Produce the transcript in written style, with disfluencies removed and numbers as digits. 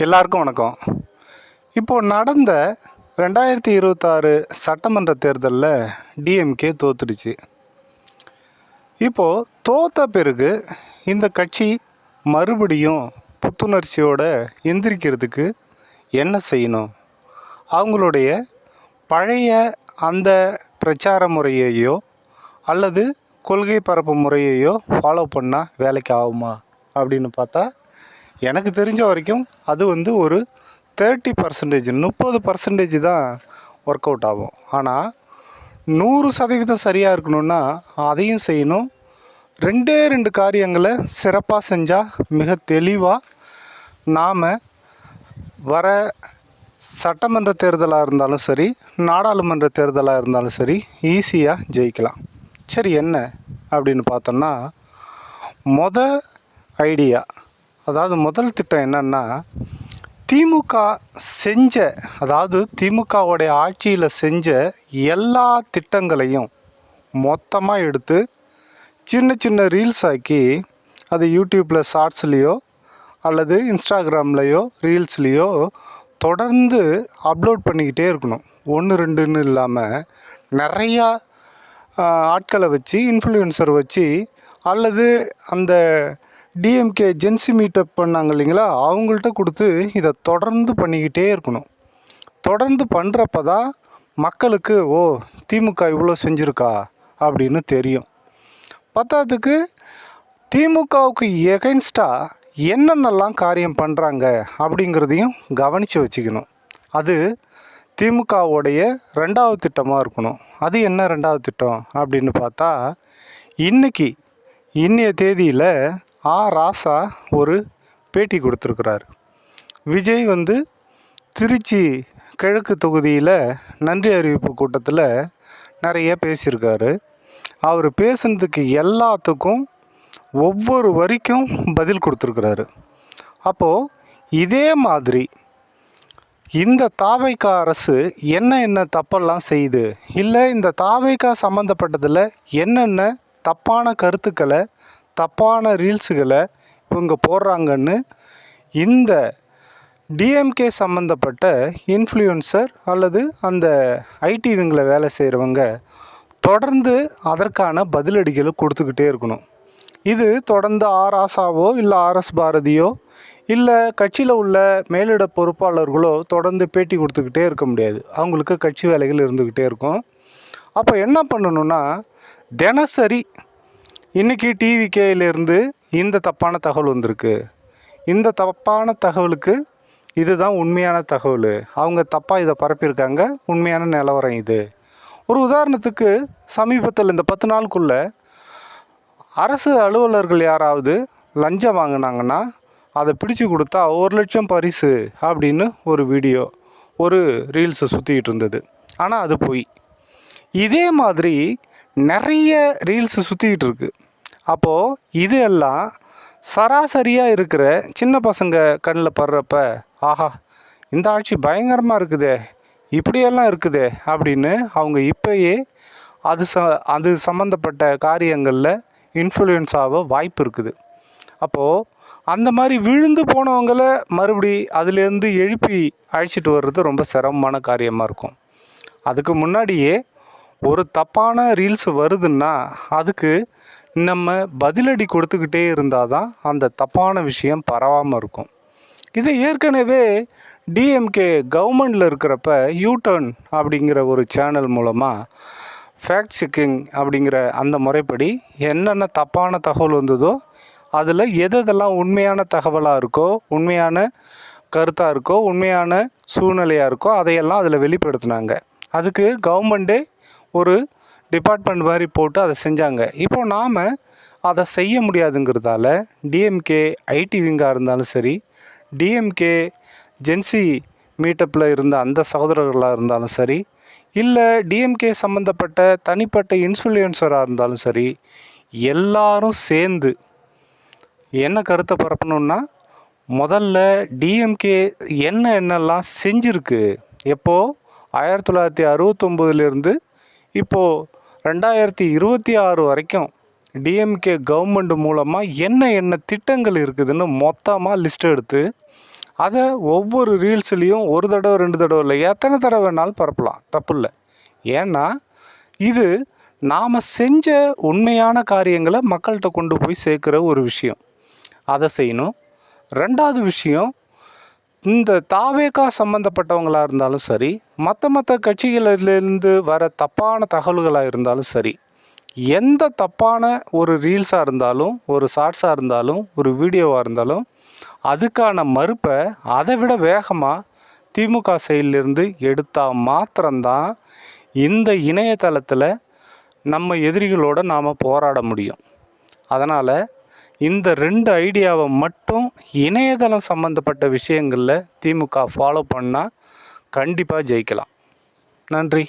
எல்லாருக்கும் வணக்கம். இப்போது நடந்த 2026 சட்டமன்ற தேர்தலில் டிஎம்கே தோத்துடுச்சு. இப்போது தோத்த பிறகு இந்த கட்சி மறுபடியும் புத்துணர்ச்சியோடு எந்திரிக்கிறதுக்கு என்ன செய்யணும்? அவங்களுடைய பழைய அந்த பிரச்சார முறையையோ அல்லது கொள்கை பரப்பு முறையையோ ஃபாலோ பண்ணால் வேலைக்கு ஆகுமா அப்படின்னு பார்த்தா, எனக்கு தெரிஞ்ச வரைக்கும் அது ஒரு 30% 30% தான் ஒர்க் அவுட் ஆகும். ஆனால் 100% சரியாக இருக்கணும்னா அதையும் செய்யணும். ரெண்டே ரெண்டு காரியங்களை சிறப்பாக செஞ்சால் மிக தெளிவாக நாம் வர சட்டமன்ற தேர்தலாக இருந்தாலும் சரி, நாடாளுமன்ற தேர்தலாக இருந்தாலும் சரி ஈஸியாக ஜெயிக்கலாம். சரி, என்ன அப்படின்னு பார்த்தோம்னா, ஐடியா, அதாவது முதல் திட்டம் என்னன்னா, திமுக செஞ்ச, அதாவது திமுகவுடைய ஆட்சியில் செஞ்ச எல்லா திட்டங்களையும் மொத்தமாக எடுத்து சின்ன சின்ன ரீல்ஸ் ஆக்கி அது யூடியூப்பில் ஷார்ட்ஸ்லேயோ அல்லது இன்ஸ்டாகிராம்லேயோ ரீல்ஸ்லேயோ தொடர்ந்து அப்லோட் பண்ணிக்கிட்டே இருக்கணும். 1 2ன்னு இல்லாமல் நிறையா ஆட்களை வச்சு, இன்ஃப்ளூயன்சர் வச்சு, அல்லது அந்த டிஎம்கே ஜென்சி மீட்டப் பண்ணாங்க இல்லைங்களா, அவங்கள்ட்ட கொடுத்து இதை தொடர்ந்து பண்ணிக்கிட்டே இருக்கணும். தொடர்ந்து பண்ணுறப்ப தான் மக்களுக்கு திமுக இவ்வளோ செஞ்சுருக்கா அப்படின்னு தெரியும். பத்தாததுக்கு திமுகவுக்கு எகென்ஸ்டாக என்னென்னலாம் காரியம் பண்ணுறாங்க அப்படிங்கிறதையும் கவனித்து வச்சுக்கணும். அது திமுகவுடைய 2வது திட்டமாக இருக்கணும். அது என்ன 2வது திட்டம் அப்படின்னு பார்த்தா, இன்னைய தேதியில் ராசா ஒரு பேட்டி கொடுத்துருக்குறாரு. விஜய் திருச்சி கிழக்கு தொகுதியில் நன்றி அறிவிப்பு கூட்டத்தில் நிறைய பேசியிருக்காரு. அவர் பேசுனதுக்கு எல்லாத்துக்கும் ஒவ்வொரு வரிக்கும் பதில் கொடுத்துருக்குறாரு. அப்போது இதே மாதிரி இந்த தாவைக்கா அரசு என்ன தப்பெல்லாம் செய்யுது, இல்லை இந்த தாவைக்கா சம்மந்தப்பட்டதில் என்னென்ன தப்பான கருத்துக்களை, தப்பான ரீல்ஸுகளை இவங்க போடுறாங்கன்னு இந்த டிஎம்கே சம்மந்தப்பட்ட இன்ஃப்ளூயன்சர் அல்லது அந்த ஐடி விங்கில் வேலை செய்கிறவங்க தொடர்ந்து அதற்கான பதிலடிகளை கொடுத்துக்கிட்டே இருக்கணும். இது தொடர்ந்து ராசாவோ இல்லை RS பாரதியோ இல்லை கட்சியில் உள்ள மேலிட பொறுப்பாளர்களோ தொடர்ந்து பேட்டி கொடுத்துக்கிட்டே இருக்க முடியாது. அவங்களுக்கு கட்சி வேலைகள் இருந்துக்கிட்டே இருக்கும். அப்போ என்ன பண்ணணுன்னா, தினசரி இன்றைக்கி டிவிகேயிலேருந்து இந்த தப்பான தகவல் வந்திருக்கு, இந்த தப்பான தகவலுக்கு இதுதான் உண்மையான தகவல், அவங்க தப்பாக இதை பரப்பியிருக்காங்க, உண்மையான நிலவரம் இது. ஒரு உதாரணத்துக்கு, சமீபத்தில் இந்த 10 நாளுக்குள்ளே அரசு அலுவலர்கள் யாராவது லஞ்சம் வாங்கினாங்கன்னா அதை பிடிச்சி கொடுத்தா 1 லட்சம் பரிசு அப்படின்னு ஒரு வீடியோ, ஒரு ரீல்ஸை சுற்றிக்கிட்டு இருந்தது. ஆனால் அது போய் இதே மாதிரி நிறைய ரீல்ஸு சுற்றிக்கிட்டு இருக்கு. அப்போது இது எல்லாம் சராசரியாக இருக்கிற சின்ன பசங்க கண்ணில் படுறப்ப, ஆஹா இந்த ஆட்சி பயங்கரமாக இருக்குதே, இப்படியெல்லாம் இருக்குதே அப்படின்னு அவங்க இப்போயே அது சம்மந்தப்பட்ட காரியங்களில் இன்ஃப்ளூயன்ஸ் ஆக வாய்ப்பு இருக்குது. அப்போது அந்த மாதிரி விழுந்து போனவங்களை மறுபடி அதுலேருந்து எழுப்பி அழைச்சிட்டு வர்றது ரொம்ப சிரமமான காரியமாக இருக்கும். அதுக்கு முன்னாடியே ஒரு தப்பான ரீல்ஸ் வருதுன்னா அதுக்கு நம்ம பதிலடி கொடுத்துக்கிட்டே இருந்தால் தான் அந்த தப்பான விஷயம் பரவாமல் இருக்கும். இதை ஏற்கனவே டிஎம்கே கவர்மெண்டில் இருக்கிறப்ப யூடர்ன் அப்படிங்கிற ஒரு சேனல் மூலமாக ஃபேக்ட் செக்கிங் அப்படிங்கிற அந்த முறைப்படி என்னென்ன தப்பான தகவல் வந்ததோ அதில் எதெல்லாம் உண்மையான தகவலாக இருக்கோ, உண்மையான கருத்தாக இருக்கோ, உண்மையான சூழ்நிலையாக இருக்கோ அதையெல்லாம் அதில் வெளிப்படுத்தினாங்க. அதுக்கு கவர்மெண்ட்டே ஒரு டிபார்ட்மெண்ட் மாதிரி போட்டு அதை செஞ்சாங்க. இப்போது நாம் அதை செய்ய முடியாதுங்கிறதால டிஎம்கே ஐடி விங்காக இருந்தாலும் சரி, டிஎம்கே ஜென்சி மீட்டப்பில் இருந்த அந்த சகோதரர்களாக இருந்தாலும் சரி, இல்லை டிஎம்கே சம்மந்தப்பட்ட தனிப்பட்ட இன்ஃப்ளூயன்சராக இருந்தாலும் சரி, எல்லாரும் சேர்ந்து என்ன கருத்தை பரப்பணுன்னா, முதல்ல டிஎம்கே என்னெல்லாம் செஞ்சுருக்கு, எப்போது 1969லேருந்து இப்போது 2026 வரைக்கும் டிஎம்கே கவர்மெண்ட் மூலமாக என்ன திட்டங்கள் இருக்குதுன்னு மொத்தமாக லிஸ்ட் எடுத்து அதை ஒவ்வொரு ரீல்ஸ்லேயும் ஒரு தடவை 2 தடவை இல்லை, எத்தனை தடவை வேணாலும் பரப்பலாம், தப்பு இல்லை. ஏன்னா இது நாம் செஞ்ச உண்மையான காரியங்களை மக்கள்கிட்ட கொண்டு போய் சேர்க்குற ஒரு விஷயம், அதை செய்யணும். 2வது விஷயம், இந்த தாவேகா சம்மந்தப்பட்டவங்களாக இருந்தாலும் சரி, மற்ற கட்சிகளிலேருந்து வர தப்பான தகவல்களாக இருந்தாலும் சரி, எந்த தப்பான ஒரு ரீல்ஸாக இருந்தாலும், ஒரு ஷார்ட்ஸாக இருந்தாலும், ஒரு வீடியோவாக இருந்தாலும், அதுக்கான மறுப்பை அதை விட வேகமாக திமுக சைட்லேருந்து எடுத்தால் மாத்திரம்தான் இந்த இணையதளத்தில் நம்ம எதிரிகளோடு நாம் போராட முடியும். அதனால் இந்த 2 ஐடியாவை மட்டும் இணையதளம் சம்மந்தப்பட்ட விஷயங்களில் திமுக ஃபாலோ பண்ணால் கண்டிப்பாக ஜெயிக்கலாம். நன்றி.